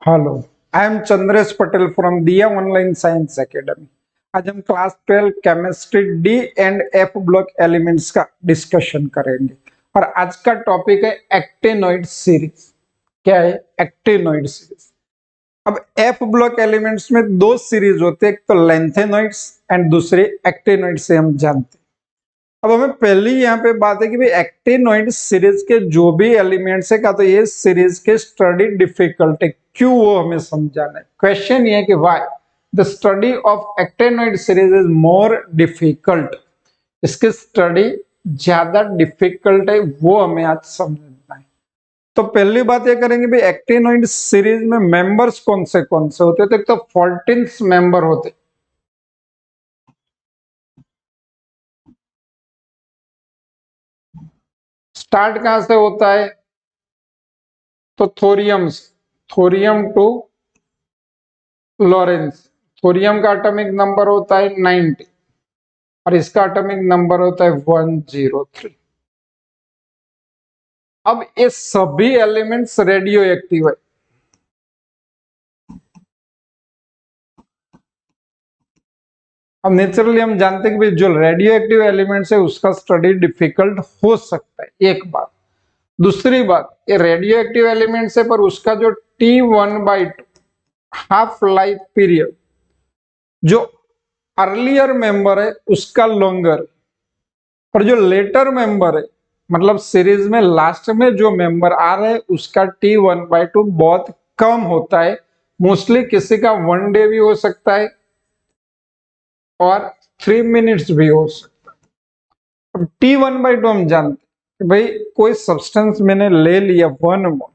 Hello, I am Chandresh Patel from दिया online science academy. आज हम class 12 chemistry D and F block elements का discussion करेंगे। और आज का टॉपिक है एक्टिनोइड सीरीज। क्या है एक्टिनोइड सीरीज? अब एफ ब्लॉक एलिमेंट्स में दो सीरीज होते हैं, एक तो लेंथेनोइड्स एंड दूसरी एक्टिनोइड से हम जानते हैं। अब हमें पहली यहाँ पे बात है कि भाई एक्टिनोइड सीरीज के जो भी एलिमेंट्स है, का तो ये सीरीज के स्टडी डिफिकल्ट है, क्यों वो हमें समझाना है। क्वेश्चन ये है कि why the study of actinoid series is more difficult. इसकी स्टडी ज्यादा डिफिकल्ट है, वो हमें आज समझना है। तो पहली बात ये करेंगे भाई एक्टिनोइड सीरीज में मेंबर्स कौन से होते हैं। तो एक तो 14 मेंबर होते। स्टार्ट कहां से होता है? तो थोरियम से, थोरियम टू लॉरेंस। थोरियम का एटॉमिक नंबर होता है 90 और इसका एटॉमिक नंबर होता है 103। अब ये सभी एलिमेंट्स रेडियो एक्टिव है। अब नेचुरली हम जानते हैं कि जो रेडियो एक्टिव एलिमेंट्स है उसका स्टडी डिफिकल्ट हो सकता है, एक बात। दूसरी बात, ये रेडियो एक्टिव एलिमेंट्स है पर उसका जो T1/2 हाफ लाइफ पीरियड, जो अर्लियर मेंबर है उसका लॉन्गर, और जो लेटर मेंबर है मतलब सीरीज में लास्ट में जो मेंबर आ रहे हैं उसका T1/2 बहुत कम होता है। मोस्टली किसी का 1 डे भी हो सकता है और 3 मिनट्स भी हो सकता है। अब T1/2 हम जानते हैं भाई कोई सब्सटेंस मैंने ले लिया 1 मोल,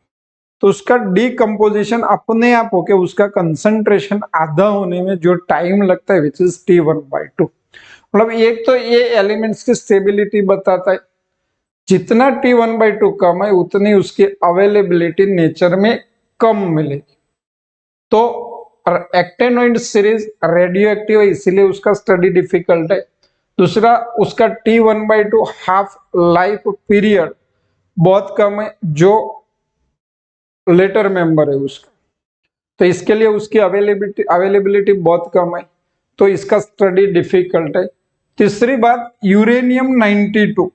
तो उसका डीकम्पोजिशन अपने आप होके उसका कंसंट्रेशन आधा होने में जो टाइम लगता है विच इज T1/2। मतलब एक तो ये एलिमेंट्स की स्टेबिलिटी बताता है, जितना T1/2 कम है उतनी उसकी अवेलेबिलिटी नेचर में कम मिलेगी। तो एक्टिनोइड सीरीज रेडियो एक्टिव है इसीलिए उसका स्टडी डिफिकल्ट है। दूसरा, उसका T1/2 हाफ लाइफ पीरियड बहुत कम है, जो लेटर मेंबर है उसका, तो इसके लिए उसकी अवेलेबिलिटी बहुत कम है, तो इसका स्टडी डिफिकल्ट है। तीसरी बात, यूरेनियम 92,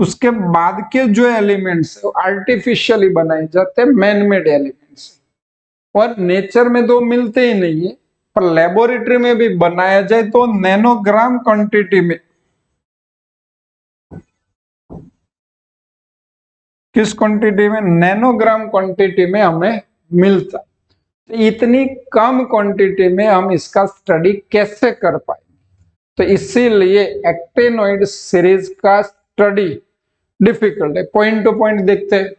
उसके बाद के जो एलिमेंट्स है आर्टिफिशियली बनाए जाते हैं, मैन मेड एलिमेंट्स, और नेचर में तो मिलते ही नहीं है, पर लेबोरेटरी में भी बनाया जाए तो नैनोग्राम क्वांटिटी में, किस क्वांटिटी में? नैनोग्राम क्वांटिटी में हमें मिलता। तो इतनी कम क्वांटिटी में हम इसका स्टडी कैसे कर पाए? तो इसीलिए एक्टिनोइड सीरीज का स्टडी डिफिकल्ट है। पॉइंट टू पॉइंट देखते हैं।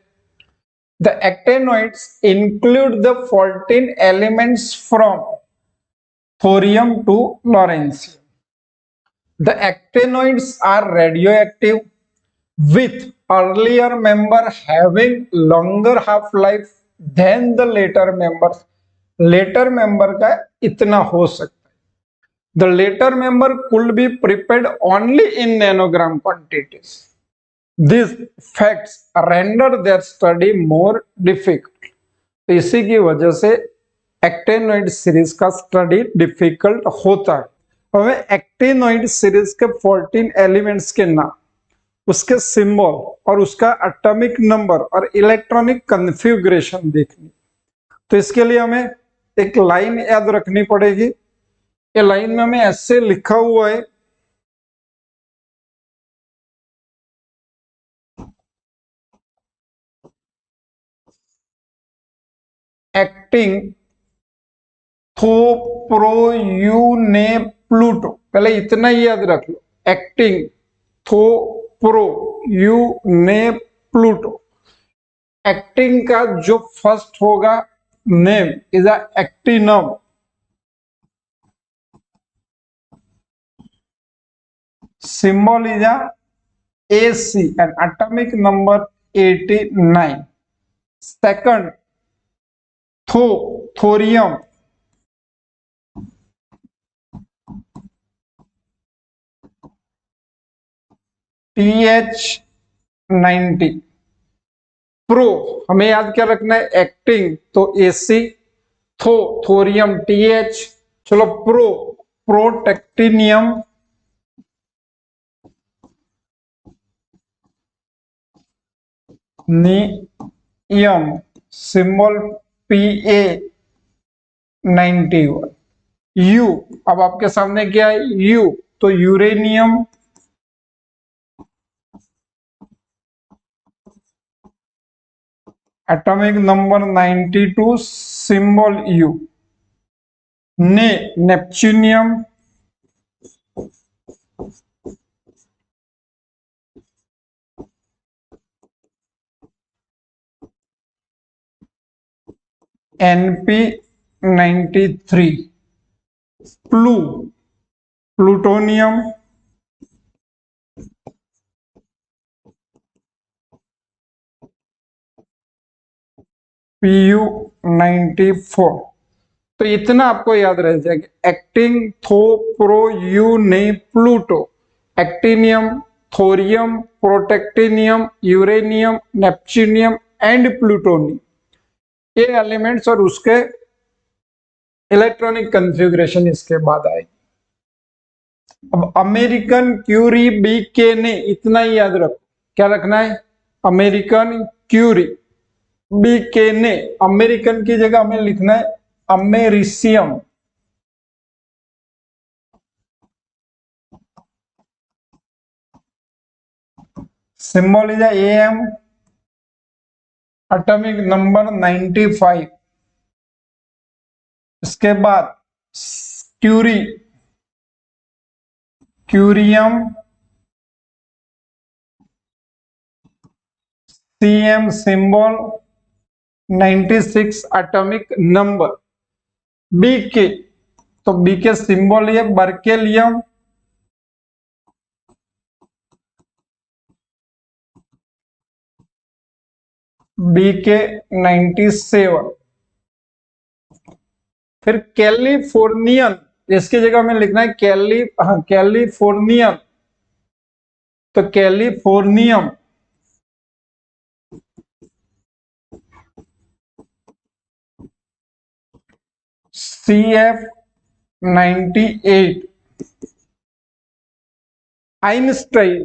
The actinoids include the 14 elements from thorium to lawrencium. The actinoids are radioactive with earlier member having longer half-life than the later members. Later member का इतना हो सकता है। The later member could be prepared only in nanogram quantities. These facts render their study more difficult. तो इसी की वजह से एक्टिनोइड सीरीज का स्टडी डिफिकल्ट होता है। हमें एक्टिनोइड सीरीज के 14 एलिमेंट्स के नाम, उसके सिंबल और उसका एटॉमिक नंबर और इलेक्ट्रॉनिक कॉन्फ़िगरेशन देखनी। तो इसके लिए हमें एक लाइन याद रखनी पड़ेगी। ये लाइन में हमें ऐसे लिखा हुआ है, एक्टिंग थो प्रो यू ने प्लूटो। पहले इतना ही याद रख लो, एक्टिंग थो प्रो यू ने प्लूटो। एक्टिंग का जो फर्स्ट होगा name is actinium, symbol is a AC and atomic number 89. Second, thorium, TH90. Pro हमें याद क्या रखना है, एक्टिंग तो एसी, थोरियम टीएच, चलो प्रो, प्रोटेक्टिनियम, नियम सिंबल PA 91, यू अब आपके सामने क्या है, यू तो uranium, atomic number 92 symbol you, neptunium, NP93, plutonium, PU94। तो इतना आपको याद रह जाएगा, एक्टिंग, थो, प्रो, यू, ने, Pluto, actinium, thorium, protactinium, uranium, neptunium and plutonium, ये एलिमेंट्स और उसके इलेक्ट्रॉनिक कॉन्फ़िगरेशन इसके बाद आएगी। अब अमेरिकन क्यूरी बी के ने, इतना ही याद रखो, क्या रखना है, अमेरिकन क्यूरी बी के ने, अमेरिकन की जगह हमें लिखना है americium, symbol is AM, atomic number 95। इसके बाद Curie, curium, CM symbol 96 atomic number, BK तो BK सिंबल ये बर्केलियम, BK 97। फिर कैलिफोर्नियन, इसकी जगह में लिखना है कैलिफोर्नियन तो कैलिफोर्नियम, CF98। आइंस्टाइन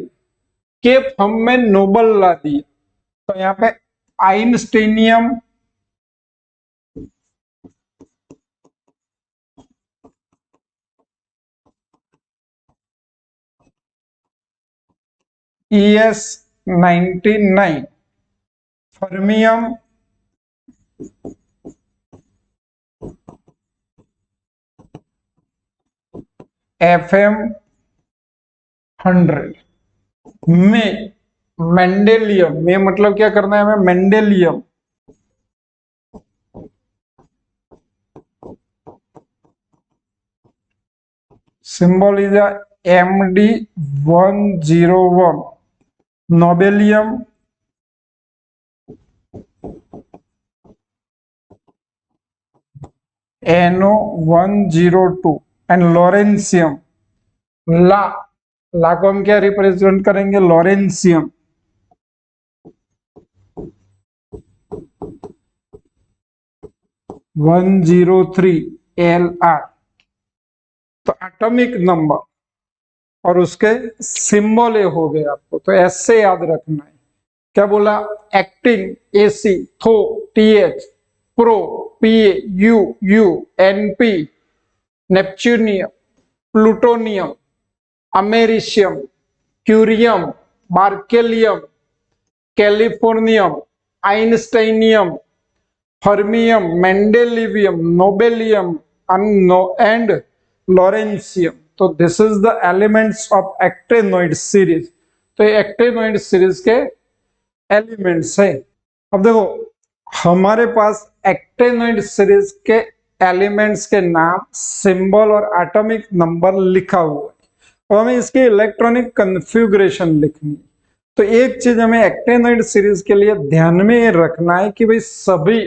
के फॉर्म में नोबल ला दिया, तो यहाँ पे आइंस्टीनियम, ES99, फर्मियम, FM100, में मेंडेलियम, में मतलब क्या करना है हमें, mendelevium, symbol is MD101, nobelium, NO102 and lawrencium, ला ला को हम क्या रिप्रेजेंट करेंगे, लॉरेंसियम, LR। तो एटॉमिक नंबर और उसके सिंबल ये हो गए आपको, तो ऐसे याद रखना है। क्या बोला, एक्टिंग AC, थो TH, प्रो PA, U NP, neptunium, plutonium, americium, curium, berkelium, californium, einsteinium, fermium, mendelevium, nobelium and lawrencium. तो this is the elements of actinoid series. तो ये एक्टेनॉइड सीरीज के एलिमेंट्स है। अब देखो हमारे पास एक्टेनॉइड सीरीज के एलिमेंट्स के नाम, सिंबल और एटॉमिक नंबर लिखा हुआ है, और हमें इसकी इलेक्ट्रॉनिक कॉन्फ़िगरेशन लिखनी है। तो एक चीज हमें एक्टेनॉइड सीरीज के लिए ध्यान में रखना है कि भाई सभी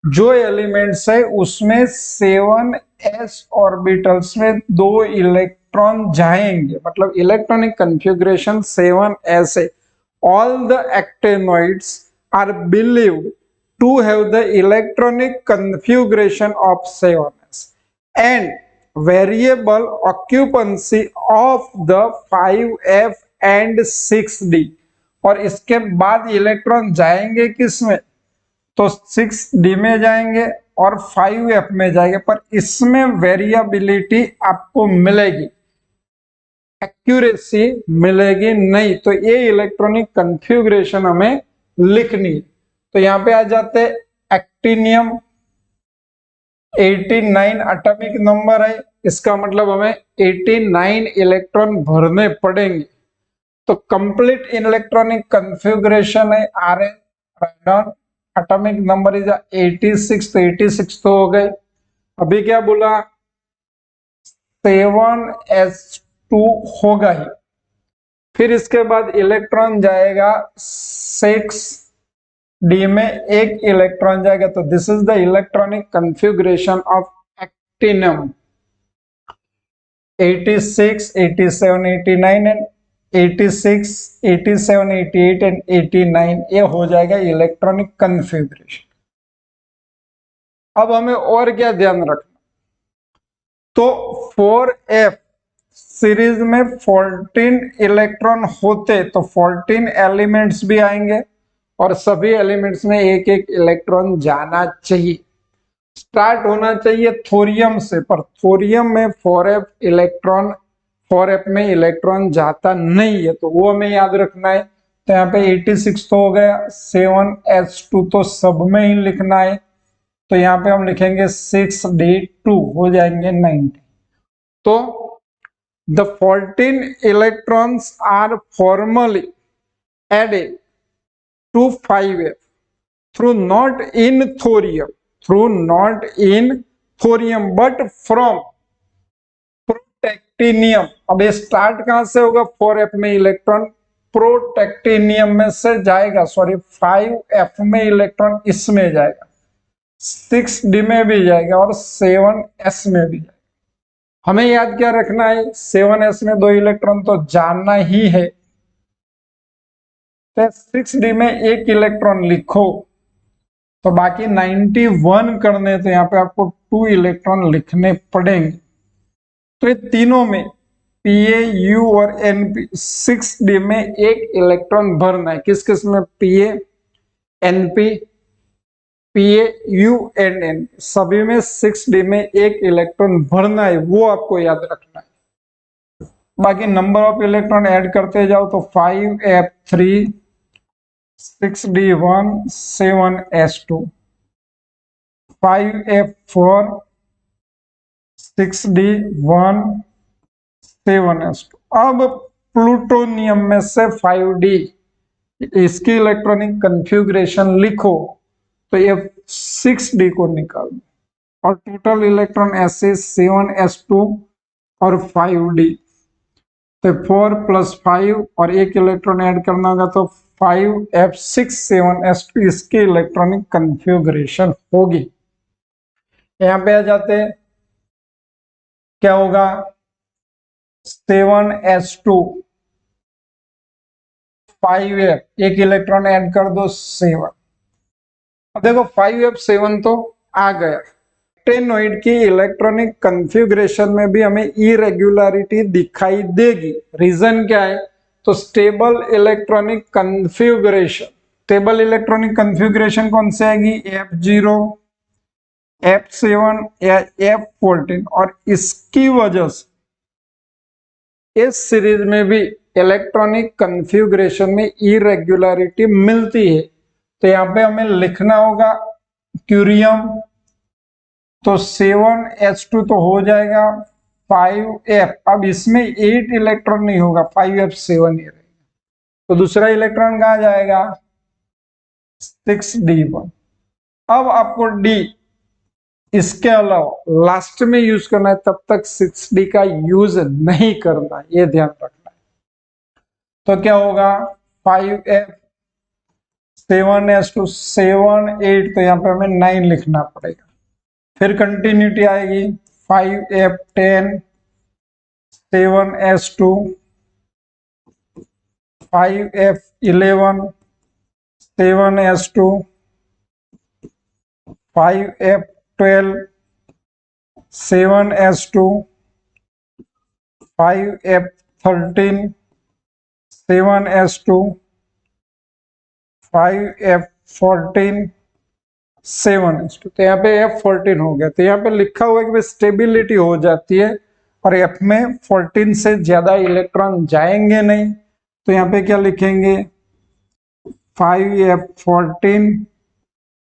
जो एलिमेंट्स है उसमें 7s ऑर्बिटल्स में 2 इलेक्ट्रॉन जाएंगे, मतलब इलेक्ट्रॉनिक कॉन्फ़िगरेशन 7s है। All the actinoids are believed to have the electronic configuration of 7s and variable occupancy of the 5f and 6d। और इसके बाद इलेक्ट्रॉन जाएंगे किसमें, तो 6d में जाएंगे और 5f में जाएंगे, पर इसमें वेरिएबिलिटी आपको मिलेगी, एक्यूरेसी मिलेगी नहीं। तो ये इलेक्ट्रॉनिक कन्फिग्रेशन हमें लिखनी है। तो यहाँ पे आ जाते हैं एक्टिनियम 89 एटॉमिक नंबर है, इसका मतलब हमें 89 इलेक्ट्रॉन भरने पड़ेंगे। तो कंप्लीट इलेक्ट्रॉनिक कन्फिग्रेशन है R N radon, atomic number is 86, तो 86 तो हो गए। अभी क्या बोला, 7s2 होगा ही, फिर इसके बाद इलेक्ट्रॉन जाएगा 6d में, एक इलेक्ट्रॉन जाएगा। तो this is the electronic configuration of actinium 86, 87, 89 and 86, 87, 88 and 89, ये हो जाएगा इलेक्ट्रॉनिक कन्फिग्रेशन। अब हमें और क्या ध्यान रखना, तो 4f सीरीज में 14 इलेक्ट्रॉन होते तो 14 एलिमेंट्स भी आएंगे और सभी एलिमेंट्स में एक एक इलेक्ट्रॉन जाना चाहिए। स्टार्ट होना चाहिए थोरियम से, पर थोरियम में 4f इलेक्ट्रॉन, 4f में इलेक्ट्रॉन जाता नहीं है, तो वो हमें याद रखना है। तो यहाँ पे 86 तो हो गया, 7s2 तो सब में ही लिखना है, तो यहाँ पे हम लिखेंगे 6d2, हो जाएंगे 90। तो the 14 electrons are formally added to 5f through not in thorium but from protactinium. अब ये स्टार्ट कहां से होगा, 4f में इलेक्ट्रॉन प्रोटेक्टिनियम में से जाएगा, सॉरी 5f में इलेक्ट्रॉन इसमें जाएगा, 6d में भी जाएगा और 7s में भी जाएगा। हमें याद क्या रखना है, 7s में 2 इलेक्ट्रॉन तो जाना ही है, तो 6d में एक इलेक्ट्रॉन लिखो, तो बाकी 91 करने, तो यहाँ पे आपको 2 इलेक्ट्रॉन लिखने पड़ेंगे। तो ये तीनों में Pa, U और Np, 6d में एक इलेक्ट्रॉन भरना है। किस किस में, Pa, Np, Pa, U and N, सभी में 6d में एक इलेक्ट्रॉन भरना है, वो आपको याद रखना है। बाकी नंबर ऑफ इलेक्ट्रॉन ऐड करते जाओ, तो 5f3, 6d1, 7s2, 5f4, 6d1, 7s2। अब प्लूटोनियम में से 5d, इसकी इलेक्ट्रॉनिक कन्फिग्रेशन लिखो, तो ये 6d को निकाल दो, और टोटल इलेक्ट्रॉन ऐसे 7s2 और 5d, तो 4 + 5 और एक इलेक्ट्रॉन ऐड करना होगा, तो 5f6 7s2 इसकी इलेक्ट्रॉनिक कन्फिग्रेशन होगी। यहां पे आ जाते हैं, क्या होगा, 7s2 5f, एक इलेक्ट्रॉन ऐड कर दो 7। अब देखो 5f7 तो आ गया। एक्टेनॉइड की इलेक्ट्रॉनिक कन्फिग्रेशन में भी हमें इरेगुलरिटी दिखाई देगी। रीजन क्या है, तो stable electronic configuration, stable electronic configuration कौन सी आएगी, F0, F7 या F14, और इसकी वजह से इस सीरीज में भी इलेक्ट्रॉनिक कन्फिग्रेशन में इरेगुलरिटी मिलती है। तो यहाँ पे हमें लिखना होगा क्यूरियम, तो 7s2 तो हो जाएगा 5f। अब इसमें 8 इलेक्ट्रॉन नहीं होगा, 5f7 ही रहेगा, तो दूसरा इलेक्ट्रॉन कहाँ जाएगा, 6d1। अब आपको d इसके अलावा लास्ट में यूज करना है, तब तक 6d का यूज नहीं करना, ये ध्यान रखना है। तो क्या होगा, 5f, 7s2, 7, 8, तो यहाँ पे हमें 9 लिखना पड़ेगा। फिर कंटिन्यूटी आएगी, 5f10, 7s2, 5f11, 7s2 5f12 7s2 5f13 7s2 5f14 7s2। तो यहाँ पे f14 हो गया। तो यहाँ पे लिखा हुआ है कि भाई स्टेबिलिटी हो जाती है और f में 14 से ज्यादा इलेक्ट्रॉन जाएंगे नहीं। तो यहाँ पे क्या लिखेंगे 5f14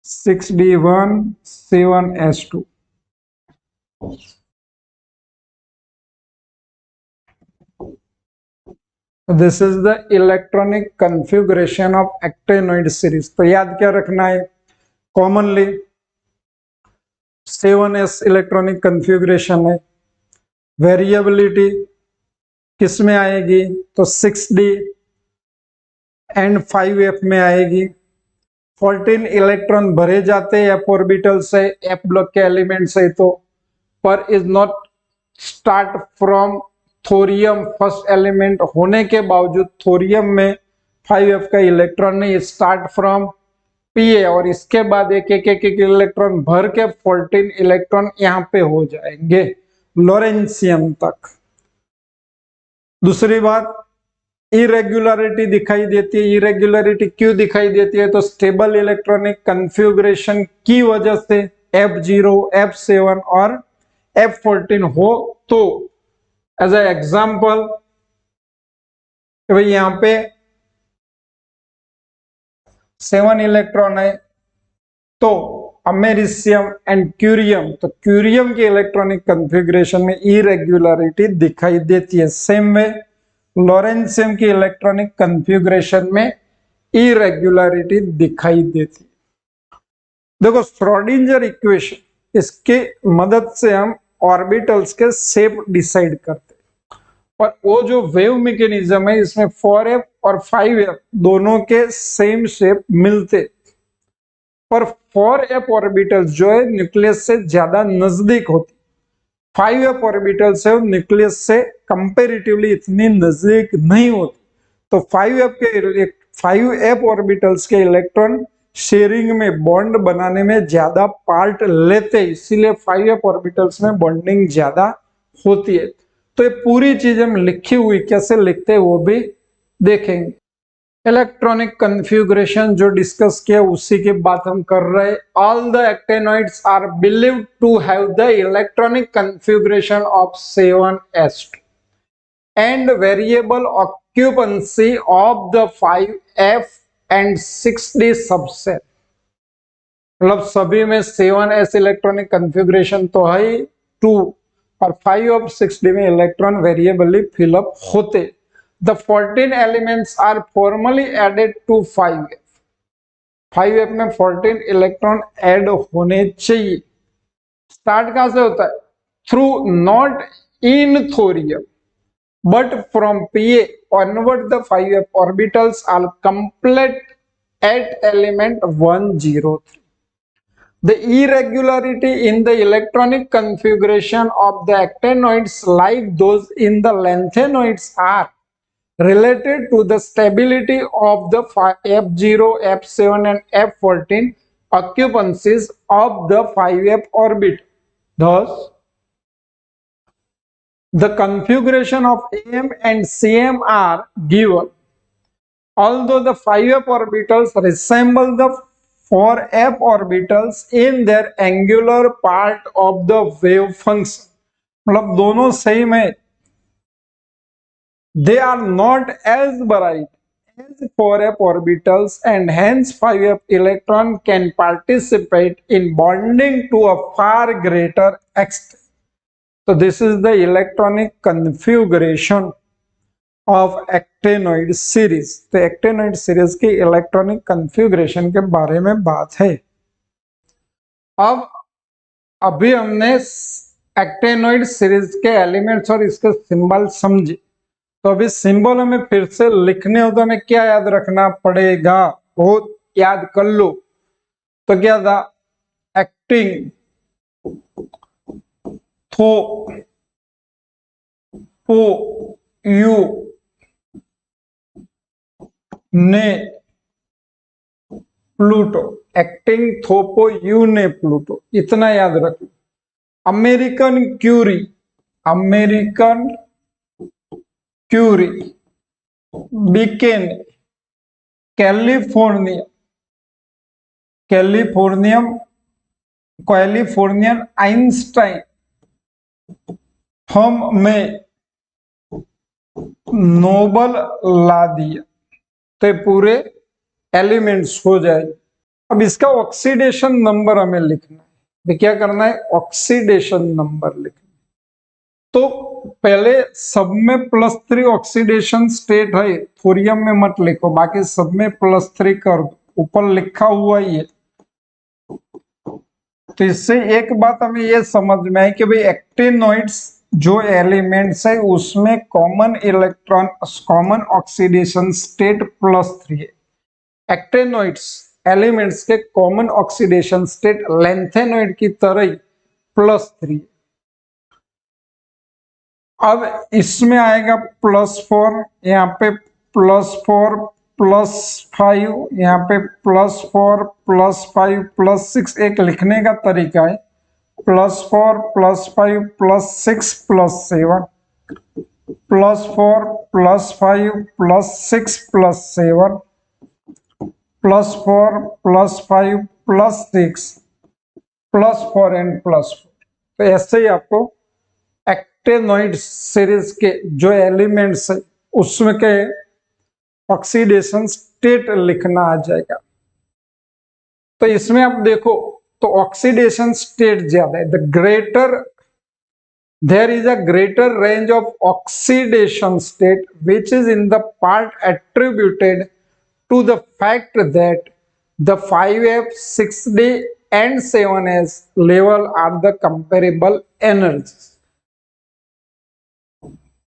6d1 7s2। This is the electronic configuration of actinoid series. तो याद क्या रखना है, कॉमनली 7s इलेक्ट्रॉनिक कन्फिगुरेशन है। वेरिएबिलिटी किस में आएगी, तो 6d एंड 5f में आएगी। 14 इलेक्ट्रॉन भरे जाते हैं f ऑर्बिटल से, f ब्लॉक के एलिमेंट से, तो पर is not start from thorium first element होने के बावजूद थोरियम में 5f का इलेक्ट्रॉन नहीं, स्टार्ट फ्रॉम Pa और इसके बाद एक एक एक एक इलेक्ट्रॉन भर के 14 इलेक्ट्रॉन यहाँ पे हो जाएंगे लॉरेंशियम तक। दूसरी बात, इरेगुलरिटी दिखाई देती है। इरेगुलरिटी क्यों दिखाई देती है, तो स्टेबल इलेक्ट्रॉनिक कन्फिगुरेशन की वजह से F0 F7 और F14 हो। तो एज ए एग्जाम्पल भाई यहाँ पे 7 इलेक्ट्रॉन है, तो अमेरिशियम एंड क्यूरियम, तो क्यूरियम के इलेक्ट्रॉनिक कन्फिगुरेशन में इरेगुलरिटी दिखाई देती है। सेम वे लॉरेंशियम की इलेक्ट्रॉनिक कन्फिगुरेशन में इरेगुलरिटी दिखाई देती है। देखो श्रोडिंगर इक्वेशन, इसके मदद से हम ऑर्बिटल्स के शेप डिसाइड करते हैं और वो जो वेव मैकेनिज्म है इसमें 4f और 5f दोनों के सेम शेप मिलते, पर 4f ऑर्बिटल्स जो है न्यूक्लियस से ज्यादा नजदीक होती, 5f ऑर्बिटल्स है न्यूक्लियस से कंपैरेटिवली इतनी नजदीक नहीं होती। तो 5f ऑर्बिटल्स के इलेक्ट्रॉन शेयरिंग में बॉन्ड बनाने में ज्यादा पार्ट लेते, इसीलिए 5f ऑर्बिटल्स में बॉन्डिंग ज्यादा होती है। तो ये पूरी चीज हम लिखी हुई कैसे लिखते हैं वो भी देखेंगे। इलेक्ट्रॉनिक कन्फिगुरेशन जो डिस्कस किया उसी की बात हम कर रहे हैं। All the actinoids are believed to have the electronic configuration of 7s2 and variable occupancy of the 5f and 6d subset. मतलब सभी में 7s इलेक्ट्रॉनिक कन्फिगुरेशन तो है 2 और 5 और 6d में इलेक्ट्रॉन वेरिएबली फिलअप होते। The 14 elements are formally added to 5f। 5f में 14 इलेक्ट्रॉन ऐड होने चाहिए। स्टार्ट कहां से होता है, through not in thorium but from Pa onward the 5f orbitals are complete at element 103। The irregularity in the electronic configuration of the actinoids like those in the lanthanoids are related to the stability of the F0, F7 and F14 occupancies of the 5f orbit. Thus, the configuration of AM and CM are given. Although the 5f orbitals resemble the 4f orbitals in their angular part of the wave function, मतलब दोनों same है, they are not as bright as 4f orbitals and hence 5f electron can participate in bonding to a far greater extent. So this is the electronic configuration of actinoid series। तो actinoid series की electronic configuration के बारे में बात है। अब अभी हमने एक्टेनॉइड सीरीज के एलिमेंट्स और इसके सिंबल समझे, तो अभी सिंबल हमें फिर से लिखने हो तो हमें क्या याद रखना पड़ेगा, बहुत याद कर लो। तो क्या था, एक्टिंग, थो, पो, यू, ने, प्लूटो, एक्टिंग थोपो यू ने प्लूटो, इतना याद रखो। अमेरिकन क्यूरी, अमेरिकन क्यूरी, बीकेन, कैलिफोर्निया, कैलिफोर्नियम, कैलिफोर्नियन आइंस्टाइन, हम में नोबल ला दिया। तो पूरे एलिमेंट्स हो जाए। अब इसका ऑक्सीडेशन नंबर हमें लिखना है। तो क्या करना है, ऑक्सीडेशन नंबर लिखना। तो पहले सब में +3 ऑक्सीडेशन स्टेट है, थोरियम में मत लिखो, बाकी सब में +3 कर दो, ऊपर लिखा हुआ ही है। तो इससे एक बात हमें ये समझ में आई कि भाई एक्टिनोइड्स जो एलिमेंट्स है उसमें common electron, common oxidation state +3 है। एक्टिनोइड्स एलिमेंट्स के कॉमन ऑक्सीडेशन स्टेट लेंथेनोइड की तरह ही +3। अब इसमें आएगा +4, यहाँ पे +4 +5, यहाँ पे +4 +5 +6। एक लिखने का तरीका है +4 +5 +6 +7, +4 +5 +6 +7, +4 +5 +6 +4 एंड +4। तो ऐसे ही आपको एक्टिनोइड सीरीज के जो एलिमेंट्स है उसमें के ऑक्सीडेशन स्टेट लिखना आ जाएगा। तो इसमें आप देखो तो ऑक्सीडेशन स्टेट ज्यादा है। The greater there is a greater range of oxidation state which is in the part attributed to the fact that the 5f 6d and 7s level are the comparable energies।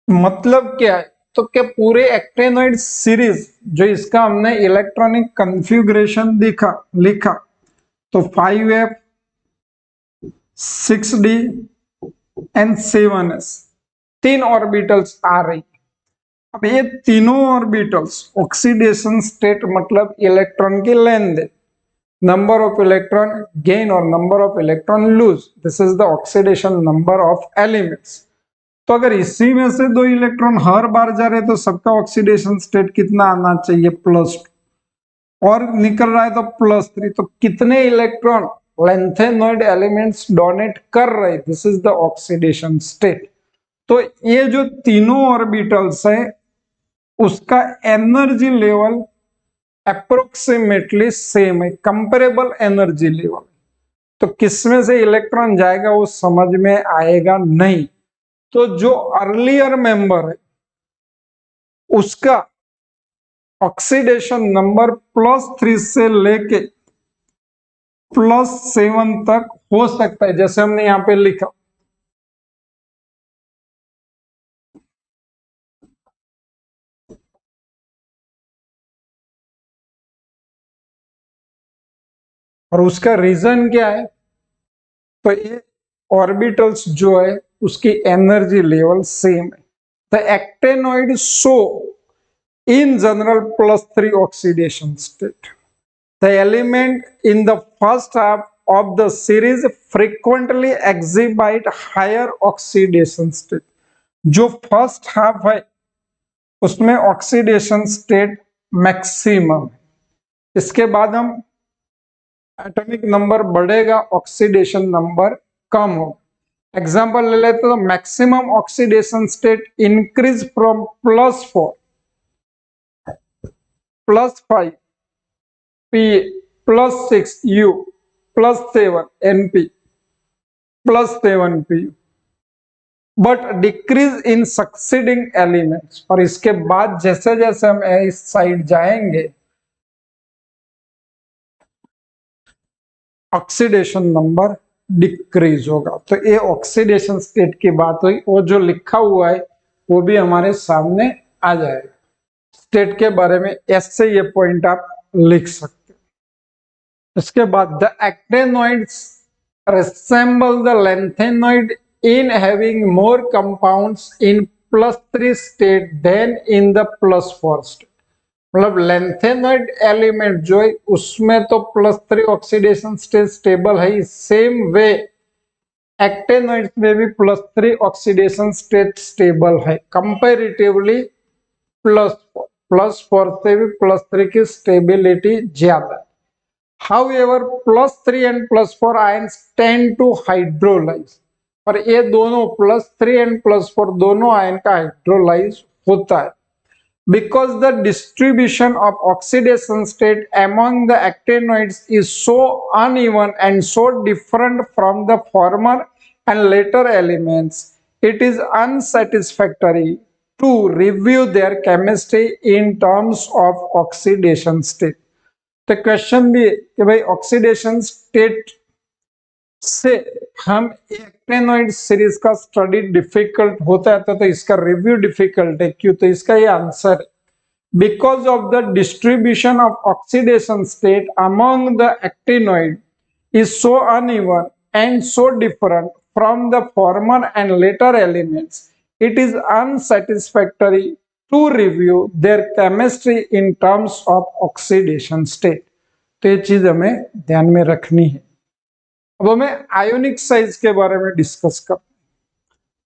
मतलब क्या है, तो क्या पूरे actinoid series जो इसका हमने electronic configuration लिखा तो 5f 6d and 7s 3 orbitals आ रही। अब ये तीनों ऑर्बिटल्स ऑक्सीडेशन स्टेट मतलब इलेक्ट्रॉन की लेन देन, नंबर ऑफ इलेक्ट्रॉन गेन और number of electron lose, this is the oxidation number of elements. तो अगर इसी में से 2 इलेक्ट्रॉन हर बार जा रहे तो सबका ऑक्सीडेशन स्टेट कितना आना चाहिए, +2, और निकल रहा है तो +3। तो कितने इलेक्ट्रॉन लेंथेनोइड एलिमेंट्स डोनेट कर रहे, this is the oxidation state. तो ये जो तीनों ऑर्बिटल्स है उसका एनर्जी लेवल अप्रोक्सीमेटली सेम है, कंपेरेबल एनर्जी लेवल। तो किसमें से इलेक्ट्रॉन जाएगा वो समझ में आएगा नहीं। तो जो अर्लियर मेंबर है उसका ऑक्सीडेशन नंबर +3 से लेके +7 तक हो सकता है, जैसे हमने यहां पे लिखा। और उसका रीजन क्या है, तो ये ऑर्बिटल्स जो है उसकी एनर्जी लेवल सेम है। The actinoid show in general +3 oxidation state. The element in the first half of the series frequently exhibit higher oxidation state। जो फर्स्ट हाफ है उसमें ऑक्सीडेशन स्टेट मैक्सिमम है। इसके बाद हम एटॉमिक नंबर बढ़ेगा, oxidation number कम हो। एग्जांपल ले लेते तो maximum oxidation state increase from +4 +5 Pa +6 U +7 Np +7 Pu, but decrease in succeeding elements. और इसके बाद जैसे जैसे हम इस साइड जाएंगे ऑक्सीडेशन नंबर डिक्रीज होगा। तो ये ऑक्सीडेशन स्टेट की बात हुई, वो जो लिखा हुआ है वो भी हमारे सामने आ जाएगा। स्टेट के बारे में ऐसे ये पॉइंट आप लिख सकते हो। इसके बाद the actinoids resemble the lanthanoid in having more compounds in +3 state than in the +4 state। मतलब लेंथेनॉइड एलिमेंट जो है उसमें तो +3 ऑक्सीडेशन स्टेट स्टेबल है, सेम वे एक्टेनॉइड्स में भी +3 ऑक्सीडेशन स्टेट स्टेबल है कंपैरेटिवली +4 से भी +3 की स्टेबिलिटी ज्यादा। However, +3 and +4 ions tend to hydrolyze, और ये दोनों +3 and +4 दोनों आयन का हाइड्रोलाइज होता है। Because the distribution of oxidation state among the actinoids is so uneven and so different from the former and later elements, it is unsatisfactory to review their chemistry in terms of oxidation state. तो question भी है कि भाई oxidation state से हम actinoid series का study difficult होता है तो इसका रिव्यू डिफिकल्ट है। क्यों? तो इसका ये आंसर है because of the distribution of oxidation state among the actinoid is so uneven and so different from the former and latter elements, it is unsatisfactory to review their chemistry in terms of oxidation state. तो ये चीज हमें ध्यान में रखनी है। अब हमें आयोनिक साइज के बारे में डिस्कस करते हैं।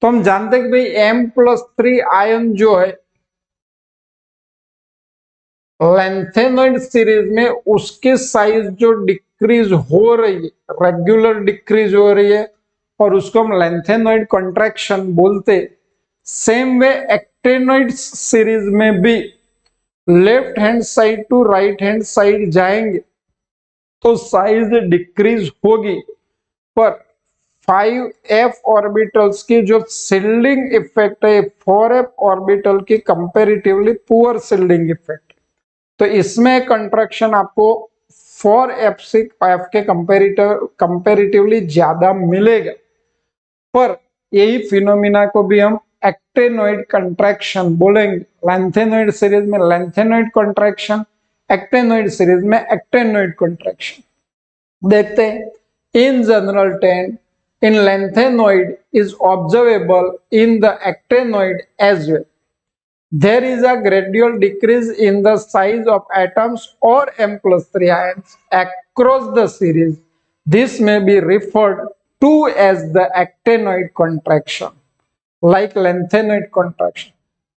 तो हम जानते हैं कि भाई M+3 आयन जो है लेंथेनॉइड सीरीज में उसके साइज जो डिक्रीज हो रही है, रेगुलर डिक्रीज हो रही है, और उसको हम लेंथेनॉइड कॉन्ट्रैक्शन बोलते। सेम वे एक्टेनॉइड सीरीज में भी left hand side to right hand side जाएंगे तो साइज डिक्रीज होगी, पर 5f ऑर्बिटल्स की जो शिल्डिंग इफेक्ट है 4f ऑर्बिटल की कंपैरेटिवली पुअर शिल्डिंग इफेक्ट। तो इसमें कंट्रैक्शन आपको 4f से f के कंपैरेटिवली ज्यादा मिलेगा, पर यही फिनोमिना को भी हम एक्टेनॉइड कंट्रैक्शन बोलेंगे। लेंथेनॉइड सीरीज में लेंथेनॉइड कंट्रैक्शन, एक्टेनॉइड सीरीज में एक्टेनॉइड कंट्रैक्शन। देखते हैं in general trend in lanthanoid is observable in the actinoid as well. There is a gradual decrease in the size of atoms or M+3 ions across the series. This may be referred to as the actinoid contraction, like lanthanoid contraction.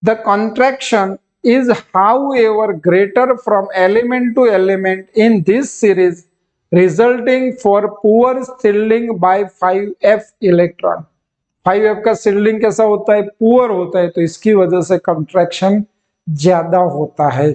The contraction is however greater from element to element in this series, resulting for poor shielding by 5f electron. 5f का shielding कैसा होता है? Poor होता है, तो इसकी वजह से कंट्रैक्शन ज्यादा होता है।